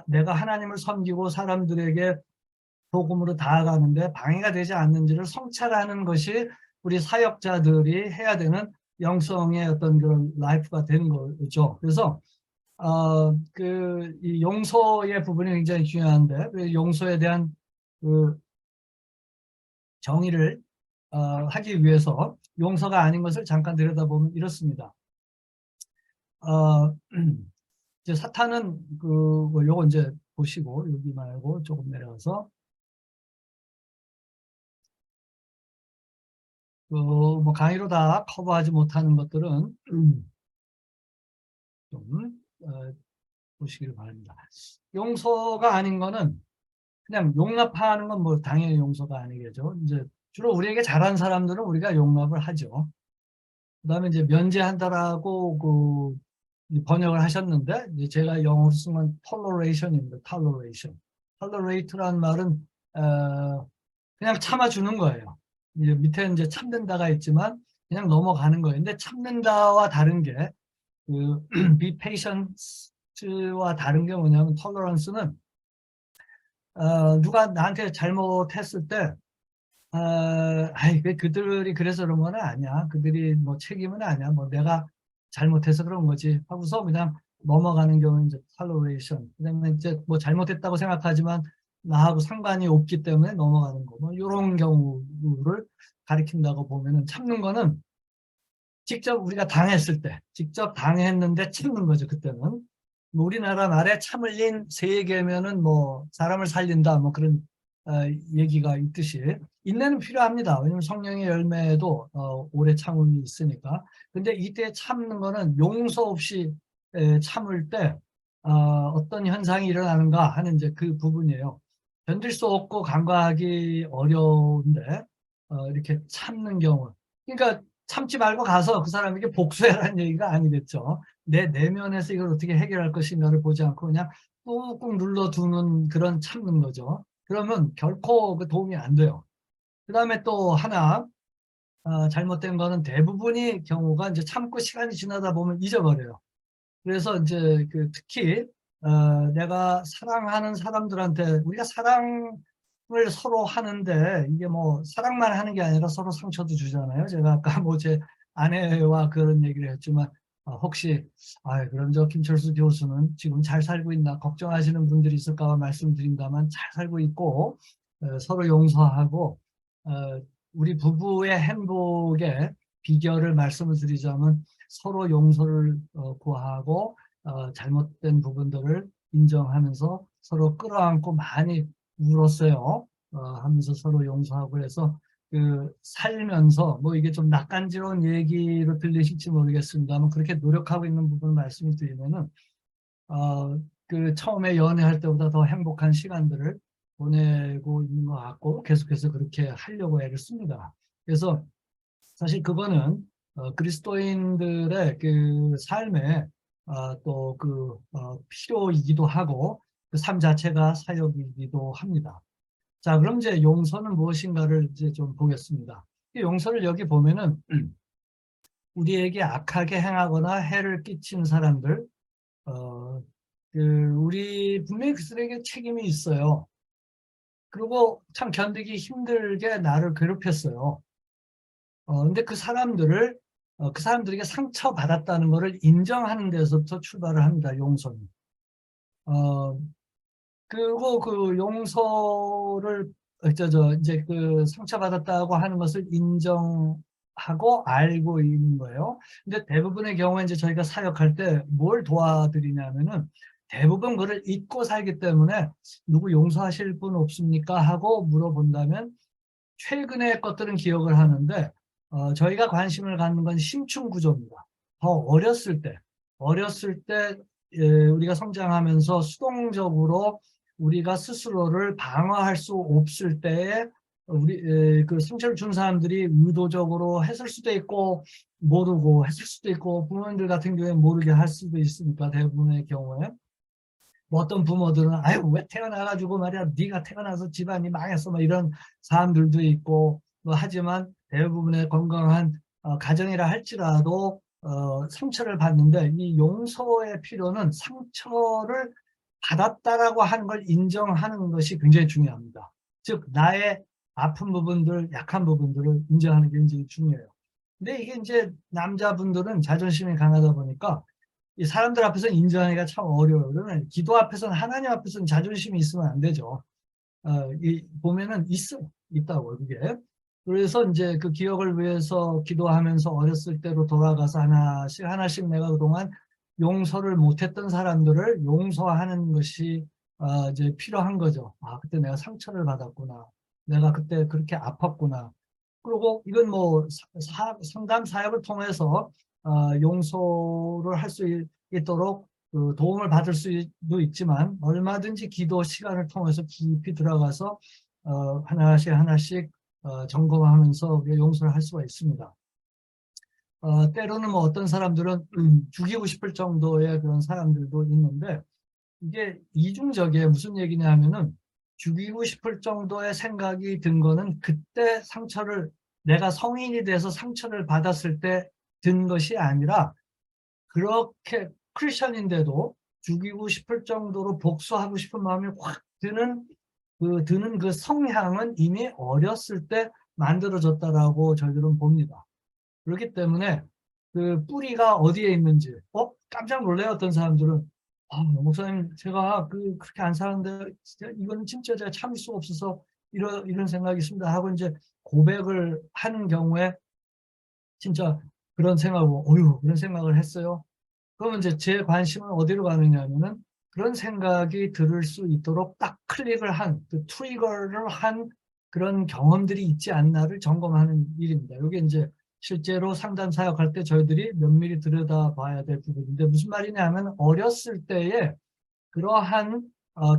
내가 하나님을 섬기고 사람들에게 복음으로 다가가는데 방해가 되지 않는지를 성찰하는 것이 우리 사역자들이 해야 되는 영성의 어떤 그런 라이프가 되는 거죠. 그래서 이 용서의 부분이 굉장히 중요한데 그 용서에 대한 그 정의를 하기 위해서 용서가 아닌 것을 잠깐 들여다보면 이렇습니다. 이제 사탄은 요거 이제 보시고 여기 말고 조금 내려가서 뭐 강의로 다 커버하지 못하는 것들은 좀 보시길 바랍니다. 용서가 아닌 거는 그냥 용납하는 건 뭐 당연히 용서가 아니겠죠. 이제 주로 우리에게 잘한 사람들은 우리가 용납을 하죠. 그다음에 이제 면제한다라고 번역을 하셨는데 이제 제가 영어로 쓴 건 toleration입니다. toleration. tolerate란 말은 그냥 참아주는 거예요. 이제 밑에 이제 참는다가 있지만 그냥 넘어가는 거예요. 근데 참는다와 다른 게 be patient와 다른 게 뭐냐면 tolerance는 누가 나한테 잘못했을 때 그들이 그래서 그런 건 아니야. 그들이 뭐 책임은 아니야. 뭐 내가 잘못해서 그런 거지. 하고서 그냥 넘어가는 경우는 이제 toleration. 그다음에 이제 뭐 잘못했다고 생각하지만 나하고 상관이 없기 때문에 넘어가는 거. 뭐 이런 경우를 가리킨다고 보면은 참는 거는 직접 우리가 당했을 때, 직접 당했는데 참는 거죠. 그때는. 뭐 우리나라 말에 참을린 세계면은 뭐 사람을 살린다 뭐 그런 얘기가 있듯이 인내는 필요합니다. 왜냐하면 성령의 열매에도 오래 참음이 있으니까. 근데 이때 참는 거는 용서 없이 참을 때 어떤 현상이 일어나는가 하는 이제 그 부분이에요. 견딜 수 없고 간과하기 어려운데 이렇게 참는 경우. 그러니까 참지 말고 가서 그 사람에게 복수해라는 얘기가 아니겠죠. 내 내면에서 이걸 어떻게 해결할 것인가를 보지 않고 그냥 꾹꾹 눌러두는 그런 참는 거죠. 그러면 결코 그 도움이 안 돼요. 그 다음에 또 하나 잘못된 거는 대부분의 경우가 이제 참고 시간이 지나다 보면 잊어버려요. 그래서 이제 특히 내가 사랑하는 사람들한테 우리가 사랑을 서로 하는데 이게 뭐 사랑만 하는 게 아니라 서로 상처도 주잖아요. 제가 아까 뭐 제 아내와 그런 얘기를 했지만 혹시 그럼 저 김철수 교수는 지금 잘 살고 있나 걱정하시는 분들이 있을까 봐 말씀드린다만 잘 살고 있고 서로 용서하고 우리 부부의 행복의 비결을 말씀을 드리자면 서로 용서를 구하고 잘못된 부분들을 인정하면서 서로 끌어안고 많이 울었어요. 하면서 서로 용서하고 해서 살면서 뭐 이게 좀 낯간지러운 얘기로 들리실지 모르겠습니다만 그렇게 노력하고 있는 부분을 말씀을 드리면은 처음에 연애할 때보다 더 행복한 시간들을 보내고 있는 것 같고 계속해서 그렇게 하려고 애를 씁니다. 그래서 사실 그거는 그리스도인들의 그 삶에 또 필요이기도 하고 그 삶 자체가 사역이기도 합니다. 자, 그럼 이제 용서는 무엇인가를 이제 좀 보겠습니다. 이 용서를 여기 보면은 우리에게 악하게 행하거나 해를 끼친 사람들, 어, 우리 분명히 그들에게 책임이 있어요. 그리고 참 견디기 힘들게 나를 괴롭혔어요. 근데 그 사람들에게 상처받았다는 것을 인정하는 데서부터 출발을 합니다, 용서는. 어, 그리고 그 용서를, 이제 상처받았다고 하는 것을 인정하고 알고 있는 거예요. 근데 대부분의 경우에 이제 저희가 사역할 때 뭘 도와드리냐면은 대부분 그걸 잊고 살기 때문에 누구 용서하실 분 없습니까? 하고 물어본다면 최근의 것들은 기억을 하는데 저희가 관심을 갖는 건 심층 구조입니다. 더 어렸을 때 우리가 성장하면서 수동적으로 우리가 스스로를 방어할 수 없을 때에 그 상처를 준 사람들이 의도적으로 했을 수도 있고 모르고 했을 수도 있고 부모님들 같은 경우에 모르게 할 수도 있으니까 대부분의 경우에 뭐 어떤 부모들은 아유 왜 태어나가지고 말이야 네가 태어나서 집안이 망했어 뭐 이런 사람들도 있고 뭐 하지만 대부분의 건강한 가정이라 할지라도 상처를 받는데 이 용서의 필요는 상처를 받았다라고 하는 걸 인정하는 것이 굉장히 중요합니다. 즉 나의 아픈 부분들, 약한 부분들을 인정하는 게 굉장히 중요해요. 근데 이게 이제 남자분들은 자존심이 강하다 보니까 이 사람들 앞에서 인정하기가 참 어려워요. 그러면 기도 앞에서는 하나님 앞에서는 자존심이 있으면 안 되죠. 보면은 있다고 그게. 그래서 이제 그 기억을 위해서 기도하면서 어렸을 때로 돌아가서 하나씩 하나씩 내가 그동안 용서를 못했던 사람들을 용서하는 것이 이제 필요한 거죠. 그때 내가 상처를 받았구나. 내가 그때 그렇게 아팠구나. 그리고 이건 뭐 상담 사역을 통해서 용서를 할 수 있도록 그 도움을 받을 수도 있지만 얼마든지 기도 시간을 통해서 깊이 들어가서 하나씩 하나씩 점검하면서 우리가 용서를 할 수가 있습니다. 때로는 뭐 어떤 사람들은 죽이고 싶을 정도의 그런 사람들도 있는데 이게 이중적이에요. 무슨 얘기냐 하면은 죽이고 싶을 정도의 생각이 든 거는 그때 내가 성인이 돼서 상처를 받았을 때 든 것이 아니라 그렇게 크리스천인데도 죽이고 싶을 정도로 복수하고 싶은 마음이 확 드는 그 성향은 이미 어렸을 때 만들어졌다라고 저희들은 봅니다. 그렇기 때문에 그 뿌리가 어디에 있는지, 깜짝 놀래요. 어떤 사람들은. 목사님, 제가 그렇게 안 사는데, 이거는 진짜 제가 참을 수 없어서 이런 생각이 있습니다. 하고 이제 고백을 하는 경우에 진짜 그런 생각을, 그런 생각을 했어요. 그러면 이제 제 관심은 어디로 가느냐면은 그런 생각이 들을 수 있도록 딱 클릭을 그 트리거를 한 그런 경험들이 있지 않나를 점검하는 일입니다. 이게 이제 실제로 상담 사역할 때 저희들이 면밀히 들여다봐야 될 부분인데 무슨 말이냐면 어렸을 때에 그러한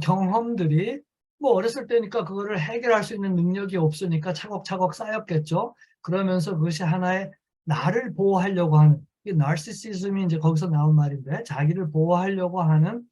경험들이 뭐 어렸을 때니까 그거를 해결할 수 있는 능력이 없으니까 차곡차곡 쌓였겠죠. 그러면서 그것이 하나의 나를 보호하려고 하는 이 나르시시즘이 이제 거기서 나온 말인데 자기를 보호하려고 하는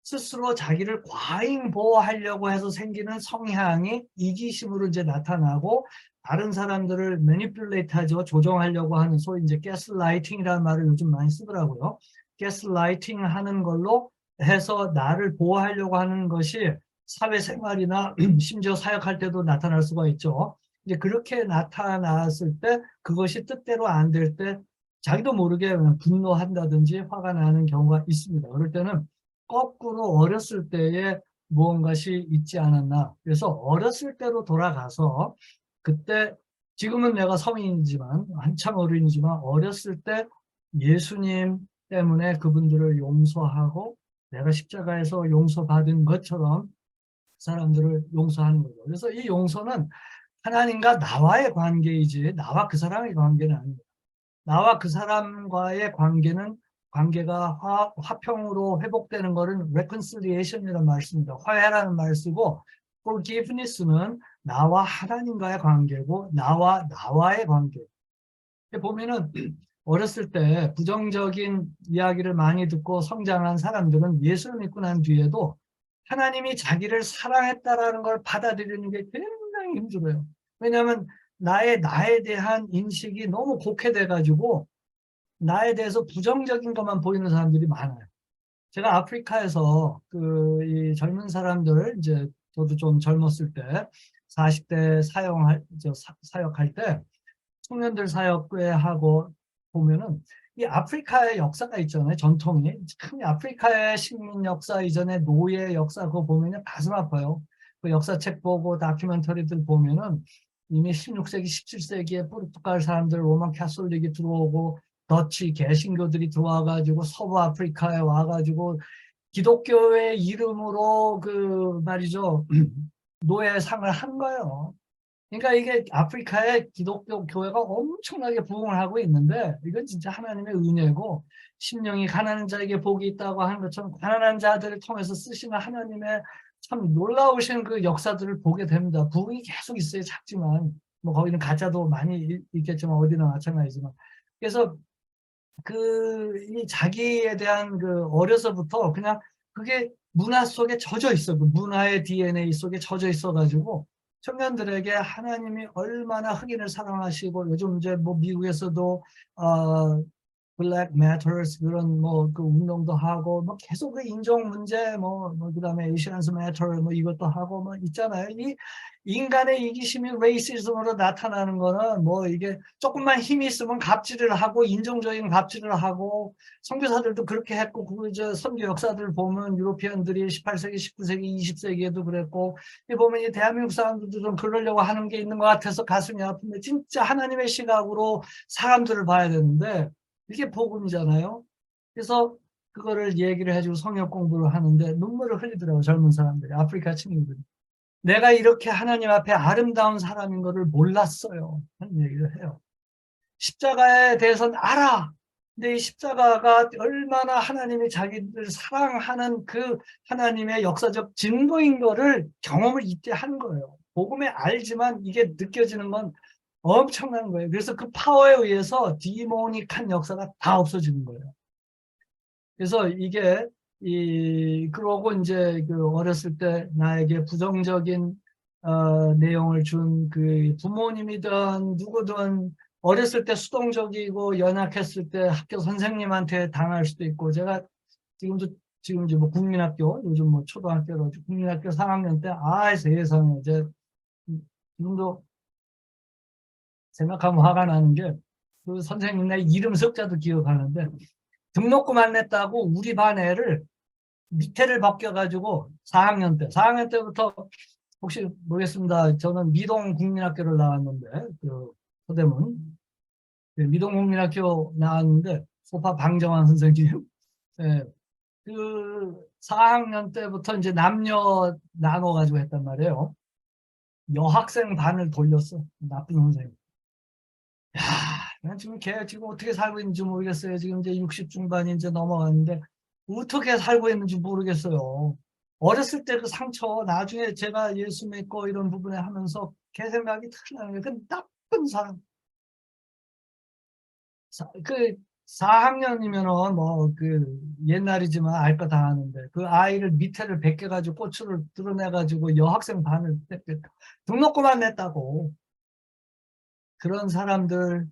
스스로 자기를 과잉 보호하려고 해서 생기는 성향이 이기심으로 이제 나타나고 다른 사람들을 매니플레이트 하죠. 조종하려고 하는 소위 이제 가스라이팅이라는 말을 요즘 많이 쓰더라고요. 가스라이팅 하는 걸로 해서 나를 보호하려고 하는 것이 사회생활이나 심지어 사역할 때도 나타날 수가 있죠. 이제 그렇게 나타났을 때 그것이 뜻대로 안 될 때 자기도 모르게 분노한다든지 화가 나는 경우가 있습니다. 그럴 때는 거꾸로 어렸을 때에 무언가시 있지 않았나. 그래서 어렸을 때로 돌아가서 그때 지금은 내가 성인이지만 한참 어린이지만 어렸을 때 예수님 때문에 그분들을 용서하고 내가 십자가에서 용서받은 것처럼 사람들을 용서하는 거죠. 그래서 이 용서는 하나님과 나와의 관계이지 나와 그 사람의 관계는 아닙니다. 나와 그 사람과의 관계가 화평으로 회복되는 것은 reconciliation이라는 말 씁니다. 화해라는 말 쓰고 forgiveness는 나와 하나님과의 관계고 나와의 관계. 보면은 어렸을 때 부정적인 이야기를 많이 듣고 성장한 사람들은 예수를 믿고 난 뒤에도 하나님이 자기를 사랑했다라는 걸 받아들이는 게 굉장히 힘들어요. 왜냐하면 나에 대한 인식이 너무 곡해돼 가지고 나에 대해서 부정적인 것만 보이는 사람들이 많아요. 제가 아프리카에서 이 젊은 사람들 이제 저도 좀 젊었을 때 40대 사역할 때 청년들 사역회 하고 보면은 이 아프리카의 역사가 있잖아요. 전통이. 큰 아프리카의 식민 역사 이전에 노예 역사 그거 보면은 가슴 아파요. 그 역사책 보고 다큐멘터리들 보면은 이미 16세기, 17세기에 포르투갈 사람들 로만 캐솔릭이 들어오고 더치 개신교들이 들어와가지고 서부 아프리카에 와가지고 기독교의 이름으로 그 말이죠. 노예상을 한 거예요. 그러니까 이게 아프리카의 기독교 교회가 엄청나게 부흥을 하고 있는데 이건 진짜 하나님의 은혜고 심령이 가난한 자에게 복이 있다고 하는 것처럼 가난한 자들을 통해서 쓰시는 하나님의 참 놀라우신 그 역사들을 보게 됩니다. 부흥이 계속 있어요. 작지만 뭐 거기는 가짜도 많이 있겠지만 어디나 마찬가지지만 그래서 이 자기에 대한 그 어려서부터 그냥 그게 문화 속에 젖어 있어. 그 문화의 DNA 속에 젖어 있어 가지고 청년들에게 하나님이 얼마나 흑인을 사랑하시고 요즘 이제 뭐 미국에서도 블랙 매터스 그런 뭐 그 운동도 하고 뭐 계속 그 인종 문제 뭐 그다음에 에이시안스 매터 뭐 이것도 하고 뭐 있잖아요. 이 인간의 이기심이 레이시즘으로 나타나는 거는 뭐 이게 조금만 힘이 있으면 갑질을 하고 인종적인 갑질을 하고 선교사들도 그렇게 했고 그 선교 역사들 보면 유로피언들이 18세기, 19세기, 20세기에도 그랬고 이 보면 이 대한민국 사람들도 좀 그러려고 하는 게 있는 것 같아서 가슴이 아픈데 진짜 하나님의 시각으로 사람들을 봐야 되는데 이게 복음이잖아요. 그래서 그거를 얘기를 해주고 성역 공부를 하는데 눈물을 흘리더라고요. 젊은 사람들이. 아프리카 친구들이. 내가 이렇게 하나님 앞에 아름다운 사람인 것을 몰랐어요. 하는 얘기를 해요. 십자가에 대해서는 알아. 근데 이 십자가가 얼마나 하나님이 자기들 사랑하는 그 하나님의 역사적 증거인 거를 경험을 이때 한 거예요. 복음에 알지만 이게 느껴지는 건 엄청난 거예요. 그래서 그 파워에 의해서 디모닉한 역사가 다 없어지는 거예요. 그래서 이게 그러고 이제 그 어렸을 때 나에게 부정적인 내용을 준 그 부모님이든 누구든 어렸을 때 수동적이고 연약했을 때 학교 선생님한테 당할 수도 있고 제가 지금 이제 뭐 국민학교 요즘 뭐 초등학교로 국민학교 3학년 때 세상에 이제 지금도 생각하면 화가 나는 게 그 선생님 내 이름 석자도 기억하는데 등록금 안 냈다고 우리 반 애를 밑에를 벗겨가지고 4학년 때부터 혹시 모르겠습니다. 저는 미동 국민학교를 나왔는데 그 서대문 미동 국민학교 나왔는데 소파 방정환 선생님 예, 그 4학년 때부터 이제 남녀 나눠가지고 했단 말이에요. 여학생 반을 돌렸어. 나쁜 선생님. 야, 난 지금 걔 지금 어떻게 살고 있는지 모르겠어요. 지금 이제 60 중반이 이제 넘어갔는데 어떻게 살고 있는지 모르겠어요. 어렸을 때 그 상처, 나중에 제가 예수 믿고 이런 부분에 하면서 걔 생각이 틀려요. 그 나쁜 사람. 그 4학년이면은 뭐 그 옛날이지만 알 거 다 아는데 그 아이를 밑에를 벗겨가지고 꼬추를 드러내가지고 여학생 반을 등록금만 냈다고 그런 사람들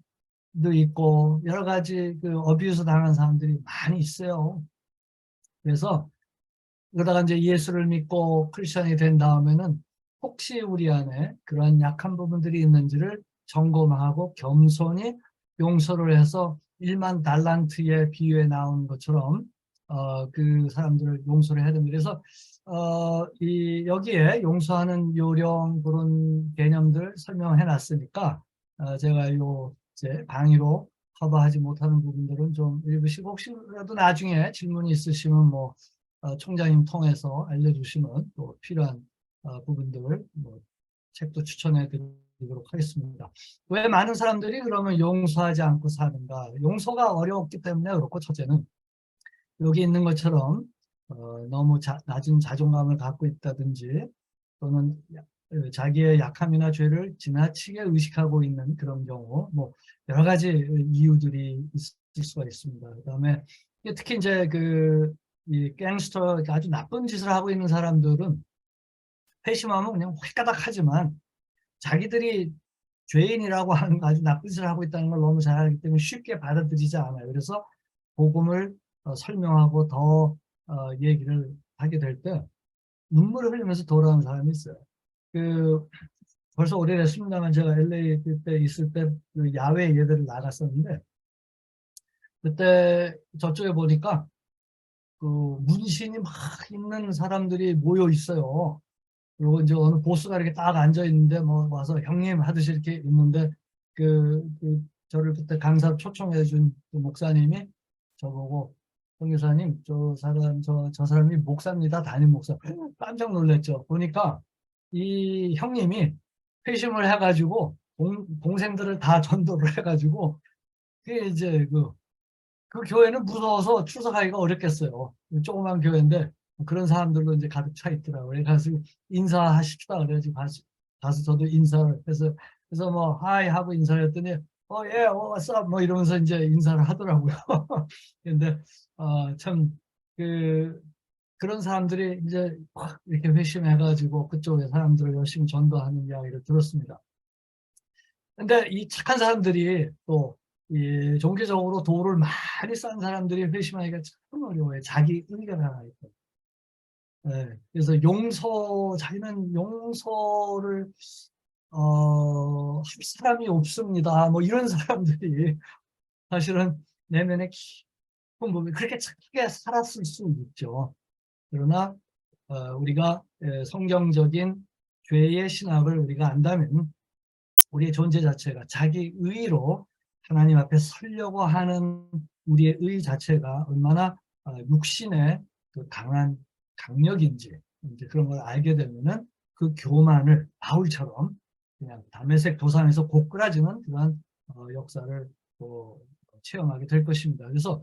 도 있고 여러 가지 그 어뷰스 당한 사람들이 많이 있어요. 그래서 그러다가 이제 예수를 믿고 크리스천이 된 다음에는 혹시 우리 안에 그런 약한 부분들이 있는지를 점검하고 겸손히 용서를 해서 1만 달란트의 비유에 나온 것처럼 그 사람들을 용서를 해야 됩니다. 그래서 여기에 용서하는 요령 그런 개념들 설명해 놨으니까 제가 이제 강의로 커버하지 못하는 부분들은 좀 읽으시고 혹시라도 나중에 질문이 있으시면 뭐 총장님 통해서 알려주시면 또 필요한 부분들 뭐 책도 추천해 드리도록 하겠습니다. 왜 많은 사람들이 그러면 용서하지 않고 사는가? 용서가 어려웠기 때문에 그렇고, 첫째는 여기 있는 것처럼 너무 낮은 자존감을 갖고 있다든지 또는 자기의 약함이나 죄를 지나치게 의식하고 있는 그런 경우, 뭐 여러 가지 이유들이 있을 수가 있습니다. 그다음에 특히 이제 이 갱스터, 아주 나쁜 짓을 하고 있는 사람들은 회심하면 그냥 휘까닥 하지만 자기들이 죄인이라고 하는 아주 나쁜 짓을 하고 있다는 걸 너무 잘 알기 때문에 쉽게 받아들이지 않아요. 그래서 복음을 설명하고 더 얘기를 하게 될 때 눈물을 흘리면서 돌아오는 사람이 있어요. 벌써 오래됐습니다만 제가 LA 그때 있을 때그 야외 예배를 나갔었는데, 그때 저쪽에 보니까 그 문신이 막 있는 사람들이 모여 있어요. 그리고 이제 어느 보스가 이렇게 딱 앉아 있는데 뭐 와서 형님 하듯이 이렇게 있는데 저를 그때 강사로 초청해 준 그 목사님이 저보고 형 교사님 저 사람이 목사입니다. 담임 목사. 깜짝 놀랐죠. 보니까 이 형님이 회심을 해가지고 동생들을 다 전도를 해가지고 그게 이제 그 교회는 무서워서 출석하기가 어렵겠어요. 조그만 교회인데 그런 사람들로 이제 가득 차 있더라고요. 그래서 인사하십시다. 그래가지고 가서 저도 인사를 해서 그래서 뭐 하이 하고 인사를 했더니 예, what's up 뭐 이러면서 이제 인사를 하더라고요. 근데 참 그런 사람들이 이제 확 이렇게 회심해가지고 그쪽에 사람들을 열심히 전도하는 이야기를 들었습니다. 근데 이 착한 사람들이 또 이 종교적으로 도를 많이 쌓은 사람들이 회심하기가 참 어려워요. 자기 의가 하나 있고. 네, 그래서 자기는 용서를 할 사람이 없습니다. 뭐 이런 사람들이 사실은 내면에 깊은 부분 그렇게 착하게 살았을 수 있죠. 그러나 우리가 성경적인 죄의 신학을 우리가 안다면 우리의 존재 자체가 자기 의로 하나님 앞에 서려고 하는 우리의 의 자체가 얼마나 육신의 그 강한 강력인지 이제 그런 걸 알게 되면은 그 교만을 바울처럼 그냥 담에색 도상에서 고꾸라지는 그런 역사를 또 체험하게 될 것입니다. 그래서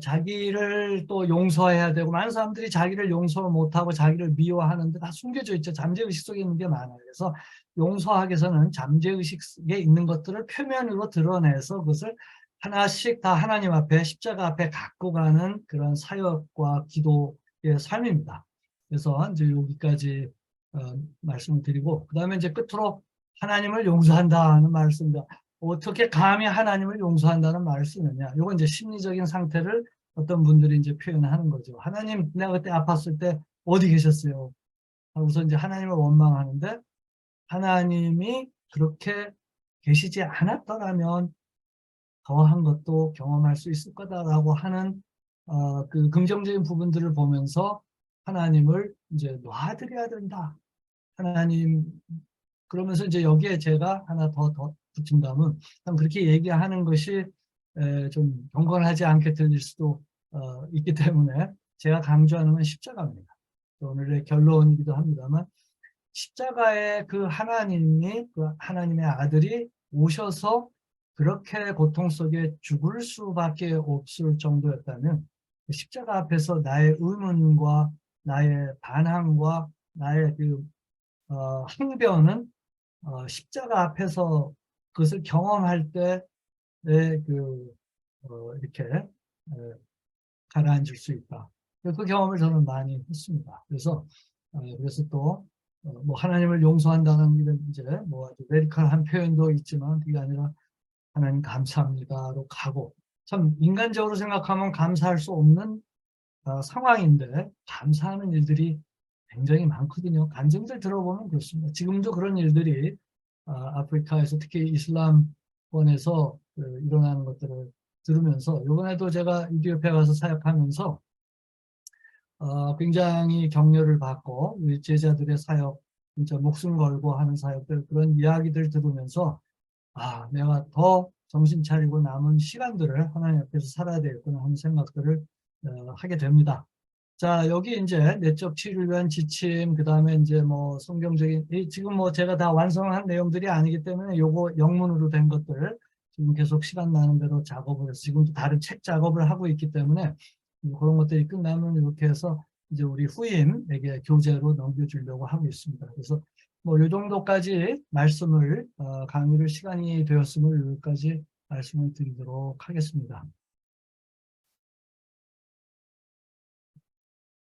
자기를 또 용서해야 되고 많은 사람들이 자기를 용서 못하고 자기를 미워하는데 다 숨겨져 있죠. 잠재의식 속에 있는 게 많아요. 그래서 용서하기 위해서는 잠재의식에 있는 것들을 표면으로 드러내서 그것을 하나씩 다 하나님 앞에 십자가 앞에 갖고 가는 그런 사역과 기도의 삶입니다. 그래서 이제 여기까지 말씀을 드리고 그 다음에 이제 끝으로 하나님을 용서한다는 말씀입니다. 어떻게 감히 하나님을 용서한다는 말을 쓰느냐. 이건 이제 심리적인 상태를 어떤 분들이 이제 표현하는 거죠. 하나님, 내가 그때 아팠을 때 어디 계셨어요? 하고서 이제 하나님을 원망하는데 하나님이 그렇게 계시지 않았더라면 더한 것도 경험할 수 있을 거다라고 하는 그 긍정적인 부분들을 보면서 하나님을 이제 놔드려야 된다. 하나님 그러면서 이제 여기에 제가 하나 더 붙인다면 그렇게 얘기하는 것이 좀 경건하지 않게 들릴 수도 있기 때문에 제가 강조하는 건 십자가입니다. 오늘의 결론이기도 합니다만 십자가에 그 하나님이 그 하나님의 아들이 오셔서 그렇게 고통 속에 죽을 수밖에 없을 정도였다면 십자가 앞에서 나의 의문과 나의 반항과 나의 항변은 십자가 앞에서 그것을 경험할 때에 이렇게 가라앉을 수 있다. 그 경험을 저는 많이 했습니다. 그래서 또 뭐 하나님을 용서한다는 이런 이제 뭐 아주 메디컬한 표현도 있지만 그게 아니라 하나님 감사합니다로 가고 참 인간적으로 생각하면 감사할 수 없는 상황인데 감사하는 일들이 굉장히 많거든요. 간증들 들어보면 그렇습니다. 지금도 그런 일들이 아프리카에서 특히 이슬람권에서 일어나는 것들을 들으면서 이번에도 제가 이디오피아 가서 사역하면서 굉장히 격려를 받고 우리 제자들의 사역, 진짜 목숨 걸고 하는 사역들 그런 이야기들 들으면서 내가 더 정신 차리고 남은 시간들을 하나님 앞에서 살아야 되겠구나 하는 생각들을 하게 됩니다. 자, 여기 이제 내적 치유를 위한 지침, 그 다음에 이제 뭐 성경적인, 지금 뭐 제가 다 완성한 내용들이 아니기 때문에 요거 영문으로 된 것들 지금 계속 시간 나는 대로 작업을 해서 지금도 다른 책 작업을 하고 있기 때문에 그런 것들이 끝나면 이렇게 해서 이제 우리 후임에게 교재로 넘겨주려고 하고 있습니다. 그래서 뭐 이 정도까지 말씀을 강의를 시간이 되었음을 여기까지 말씀을 드리도록 하겠습니다.